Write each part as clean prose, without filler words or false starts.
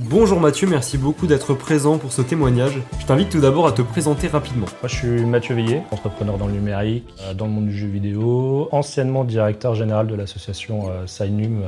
Bonjour Mathieu, merci beaucoup d'être présent pour ce témoignage. Je t'invite tout d'abord à te présenter rapidement. Moi je suis Mathieu Veillet, entrepreneur dans le numérique, dans le monde du jeu vidéo, anciennement directeur général de l'association Signum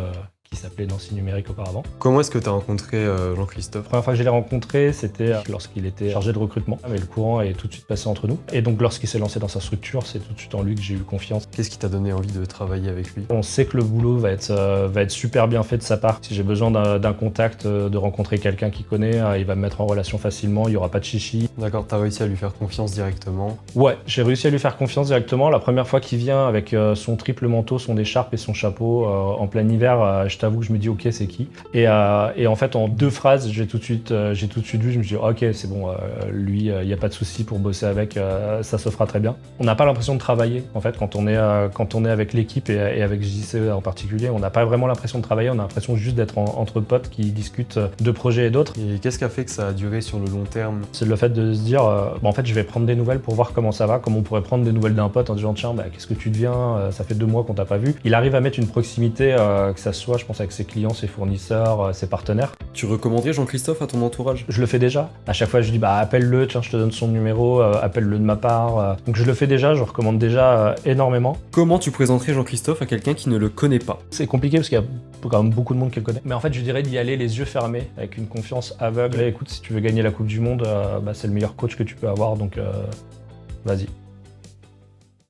qui s'appelait Nancy Numérique auparavant. Comment est-ce que tu as rencontré Jean-Christophe? La première fois que je l'ai rencontré, c'était lorsqu'il était chargé de recrutement, mais le courant est tout de suite passé entre nous. Et donc lorsqu'il s'est lancé dans sa structure, c'est tout de suite en lui que j'ai eu confiance. Qu'est-ce qui t'a donné envie de travailler avec lui? On sait que le boulot va être super bien fait de sa part. Si j'ai besoin d'un contact, de rencontrer quelqu'un qu'il connaît, il va me mettre en relation facilement, il n'y aura pas de chichi. D'accord, t'as réussi à lui faire confiance directement? Ouais, j'ai réussi à lui faire confiance directement. La première fois qu'il vient avec son triple manteau, son écharpe et son chapeau en plein hiver, je t'avoue que je me dis ok, c'est qui? Et en fait, en 2 phrases, j'ai tout de suite vu, je me suis dit ok, c'est bon, lui, il n'y a pas de souci pour bosser avec, ça se fera très bien. On n'a pas l'impression de travailler en fait quand on est avec l'équipe et avec JC en particulier. On n'a pas vraiment l'impression de travailler, on a l'impression juste d'être entre potes qui discutent de projets et d'autres. Et qu'est-ce qui a fait que ça a duré sur le long terme? C'est le fait de se dire, en fait, je vais prendre des nouvelles pour voir comment ça va, comme on pourrait prendre des nouvelles d'un pote en disant tiens, qu'est-ce que tu deviens, ça fait 2 mois qu'on t'a pas vu. Il arrive à mettre une proximité, que ça soit, je pense, avec ses clients, ses fournisseurs, ses partenaires. Tu recommanderais Jean-Christophe à ton entourage? Je le fais déjà. À chaque fois, je dis appelle-le, tiens, je te donne son numéro, appelle-le de ma part. Donc je le fais déjà, je recommande déjà énormément. Comment tu présenterais Jean-Christophe à quelqu'un qui ne le connaît pas? C'est compliqué parce qu'il y a quand même beaucoup de monde qui le connaît. Mais en fait, je dirais d'y aller les yeux fermés, avec une confiance aveugle. Et écoute, si tu veux gagner la Coupe du Monde, c'est le meilleur coach que tu peux avoir, donc vas-y.